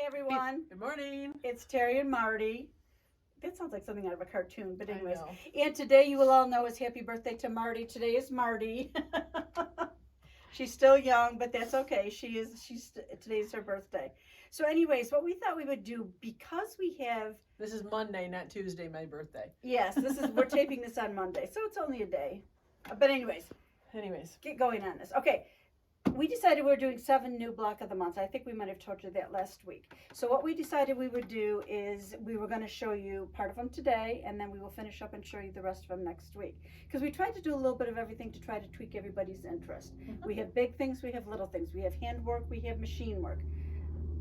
everyone. Good morning. It's Terry and Marty. That sounds like something out of a cartoon, but anyways. I know. And today you will all know is happy birthday to Marty. Today is Marty. She's still young, but that's okay. Today's her birthday. So anyways, what we thought we would do, because we have, This is Monday, not Tuesday, my birthday. yes, we're taping this on Monday, so it's only a day. But anyways, get going on this. Okay. We decided we're doing 7 new block of the month. I think we might have told you that last week. So what we decided we would do is we were going to show you part of them today, and then we will finish up and show you the rest of them next week. Because we tried to do a little bit of everything to try to tweak everybody's interest. Mm-hmm. We have big things, we have little things. We have handwork, we have machine work.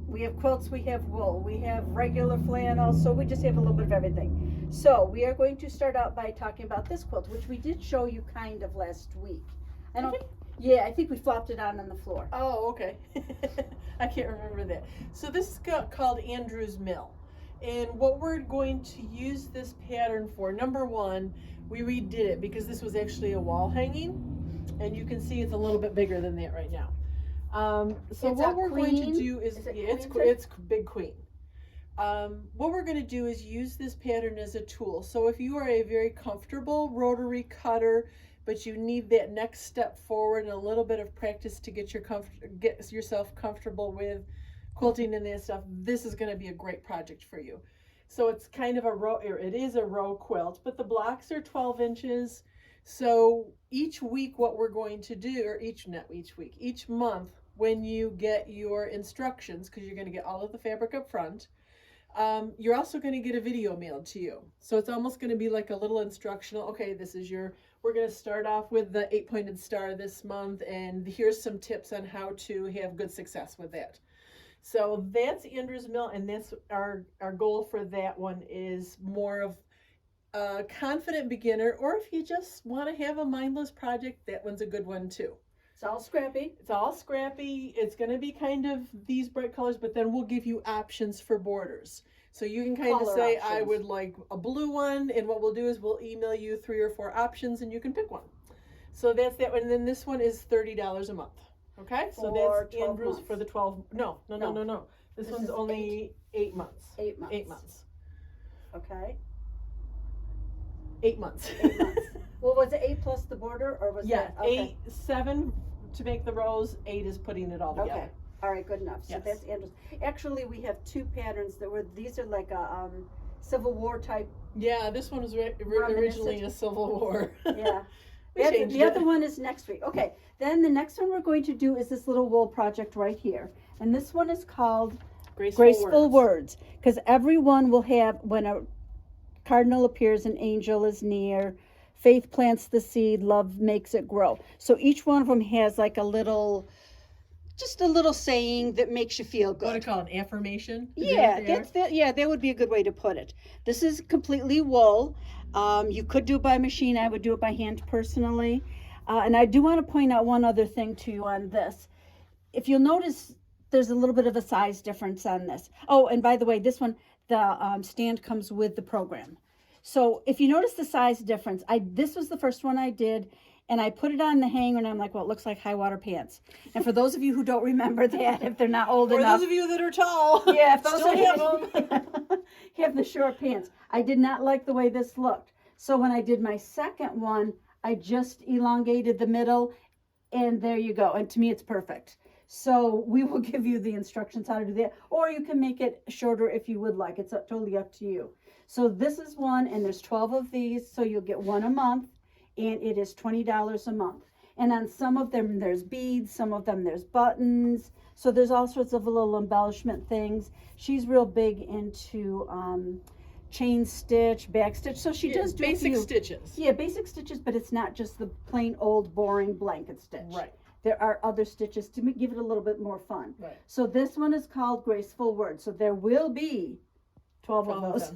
We have quilts, we have wool, we have regular flannel, so we just have a little bit of everything. So we are going to start out by talking about this quilt, which we did show you kind of last week. I think we flopped it on the floor. Oh, okay. I can't remember that. So this is called Andrew's Mill. And what we're going to use this pattern for, number one, we redid it because this was actually a wall hanging. And you can see it's a little bit bigger than that right now. So what we're going to do is it's Big Queen. What we're going to do is use this pattern as a tool. So if you are a very comfortable rotary cutter, but you need that next step forward and a little bit of practice to get yourself comfortable with quilting and that stuff, this is going to be a great project for you. So it's kind of it is a row quilt, but the blocks are 12 inches. So each week what we're going to do, or each month, when you get your instructions, because you're going to get all of the fabric up front, you're also going to get a video mailed to you. So it's almost going to be like a little instructional, okay, we're going to start off with the 8-pointed star this month, and here's some tips on how to have good success with that. So that's Andrew's Mill, and that's our goal for that one is more of a confident beginner, or if you just want to have a mindless project, that one's a good one too. It's all scrappy. It's going to be kind of these bright colors, but then we'll give you options for borders. So you can kind of say, I would like a blue one, and what we'll do is we'll email you 3 or 4 options, and you can pick one. So that's that one. And then this one is $30 a month. Okay? So that's Andrew's for the 12. No. This one's only 8 months. 8 months. 8 months. Okay. 8 months. 8 months. Well, was it 8 plus the border, or was that? Okay. 7 to make the rows, 8 is putting it all together. Okay. All right, good enough. So yes. That's Andrew's. Actually, we have 2 patterns these are like a Civil War type. Yeah, this one was originally a Civil War. Yeah. The other one is next week. Okay, then the next one we're going to do is this little wool project right here. And this one is called Graceful Words. Because everyone will have, when a cardinal appears, an angel is near, faith plants the seed, love makes it grow. So each one of them has like just a little saying that makes you feel good. What do you call it? An affirmation? That would be a good way to put it. This is completely wool. You could do it by machine. I would do it by hand personally. And I do want to point out one other thing to you on this. If you'll notice, there's a little bit of a size difference on this. Oh, and by the way, this one, the stand comes with the program. So if you notice the size difference, this was the first one I did, and I put it on the hanger, and I'm like, well, it looks like high water pants. And for those of you who don't remember that, if they're not old enough. For those of you that are tall. Yeah, if those have the short pants. I did not like the way this looked. So when I did my second one, I just elongated the middle, and there you go. And to me, it's perfect. So we will give you the instructions how to do that. Or you can make it shorter if you would like. It's totally up to you. So this is one, and there's 12 of these, so you'll get one a month. And it is $20 a month. And on some of them, there's beads. Some of them, there's buttons. So there's all sorts of little embellishment things. She's real big into chain stitch, back stitch. So she does do basic stitches. Yeah, basic stitches, but it's not just the plain old boring blanket stitch. Right. There are other stitches to give it a little bit more fun. Right. So this one is called Graceful Words. So there will be 12 of those.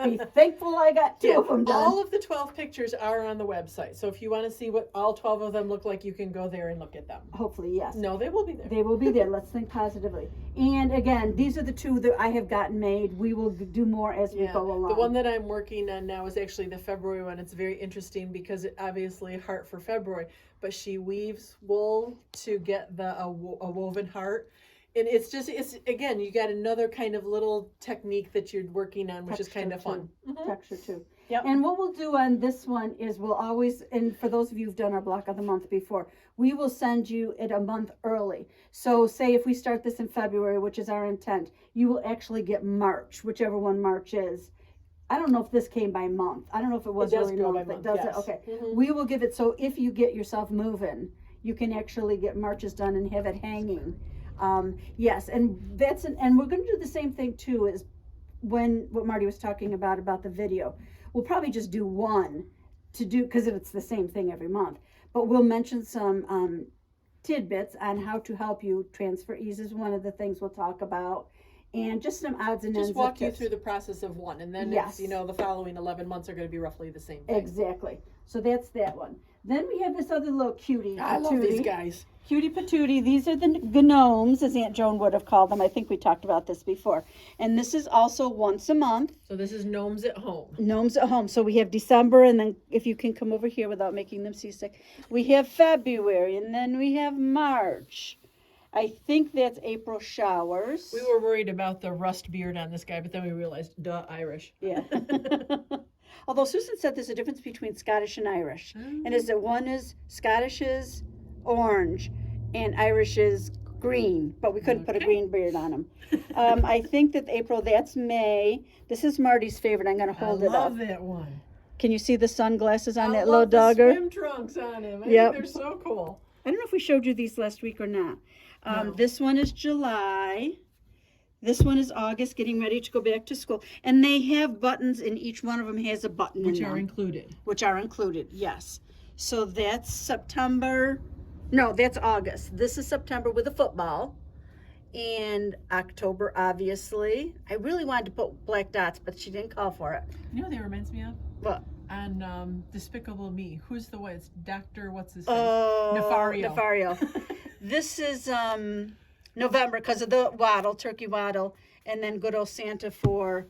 Be thankful I got 2 of them done. All of the 12 pictures are on the website. So if you want to see what all 12 of them look like, you can go there and look at them. Hopefully, yes. No, they will be there. They will be there. Let's think positively. And again, these are the 2 that I have gotten made. We will do more as we go along. The one that I'm working on now is actually the February one. It's very interesting because it obviously heart for February, but she weaves wool to get a woven heart. And it's again, you got another kind of little technique that you're working on, which is kind of fun. Texture too. Yep. And what we'll do on this one is we'll always, and for those of you who've done our block of the month before, we will send you it a month early. So say if we start this in February, which is our intent, you will actually get March, whichever one March is. I don't know if this came by month. I don't know if it was really month. It does it? Okay. We will give it, so if you get yourself moving, you can actually get Marches done and have it hanging. Yes, and and we're going to do the same thing too as what Marty was talking about the video. We'll probably just do one to do, because it's the same thing every month, but we'll mention some tidbits on how to help you. Transfer ease is one of the things we'll talk about, and just some odds and ends. Just walk you through the process of one, and then yes. it's, the following 11 months are going to be roughly the same thing. Exactly. So that's that one. Then we have this other little cutie. I love these guys. Cutie patootie. These are the Gnomes, as Aunt Joan would have called them. I think we talked about this before. And this is also once a month. So this is Gnomes at Home. Gnomes at Home. So we have December, and then if you can come over here without making them seasick, we have February, and then we have March. I think that's April showers. We were worried about the rust beard on this guy, but then we realized, duh, Irish. Yeah. Although Susan said there's a difference between Scottish and Irish. And is that one is Scottish is orange and Irish is green, but we couldn't put a green beard on him. I think that April, that's May. This is Marty's favorite. I'm going to hold it up. I love that one. Can you see the sunglasses on that little dogger? I love the swim trunks on him. I think they're so cool. I don't know if we showed you these last week or not. No. This one is July. This one is August, getting ready to go back to school. And they have buttons, and each one of them has a button Which in are them. included. Which are included, yes. So that's September. No, that's August. This is September with a football. And October, obviously. I really wanted to put black dots, but she didn't call for it. You know what that reminds me of? What? On Despicable Me. Who's the one? It's Dr. what's his name? Nefario. Nefario. This is November because of the waddle, turkey waddle, and then good old Santa for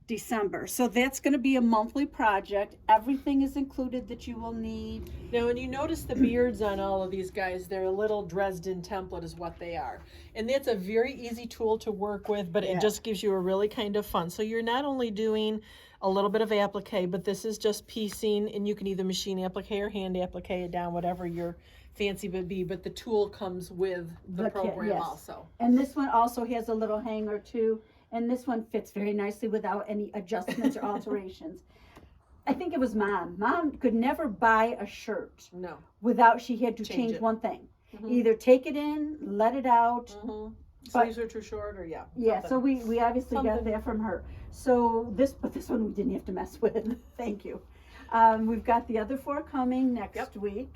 December. So that's going to be a monthly project. Everything is included that you will need. Now, when you notice the beards on all of these guys, they're a little Dresden template is what they are. And that's a very easy tool to work with, but it just gives you a really kind of fun. So you're not only doing a little bit of applique, but this is just piecing, and you can either machine applique or hand applique it down, whatever your fancy would be, but the tool comes with the program also. And this one also has a little hanger too, and this one fits very nicely without any adjustments or alterations. I think it was Mom. Mom could never buy a shirt without she had to change one thing. Either take it in, let it out. Sleeves are too short, or so we obviously got that from her. So this one we didn't have to mess with. Thank you. We've got the other 4 coming next week.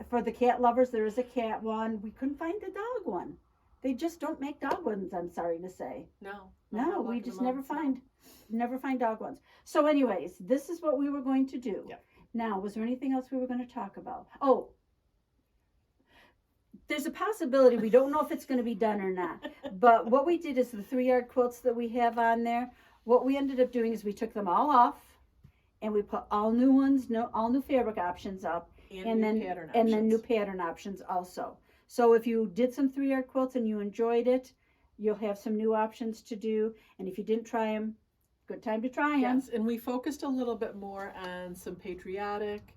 For the cat lovers, there is a cat one. We couldn't find the dog one. They just don't make dog ones, I'm sorry to say. No, we just never find dog ones. So anyways, this is what we were going to do. Now, was there anything else we were going to talk about? Oh, there's a possibility, we don't know if it's going to be done or not, but what we did is the 3-yard quilts that we have on there, what we ended up doing is we took them all off and we put all new ones, all new fabric options up, and then new pattern options also. So if you did some 3-yard quilts and you enjoyed it, you'll have some new options to do, and if you didn't try them, good time to try them. Yes, and we focused a little bit more on some patriotic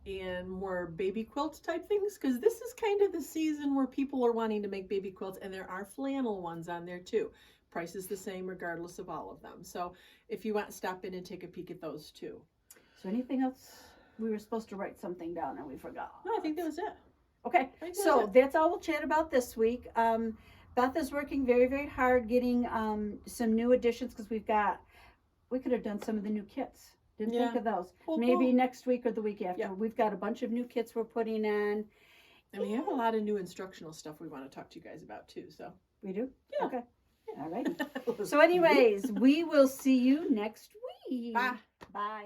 and more baby quilt type things, because this is kind of the season where people are wanting to make baby quilts, and there are flannel ones on there too. Price is the same regardless of all of them. So if you want to stop in and take a peek at those too. So anything else? We were supposed to write something down and we forgot. No, I think that was it. Okay, so that's all we'll chat about this week. Beth is working very, very hard getting some new additions, because we could have done some of the new kits. Didn't think of those. Maybe next week or the week after. We've got a bunch of new kits we're putting in. And we have a lot of new instructional stuff we want to talk to you guys about too. So we do? Yeah. Okay. All righty. So anyways, we will see you next week. Bye. Bye.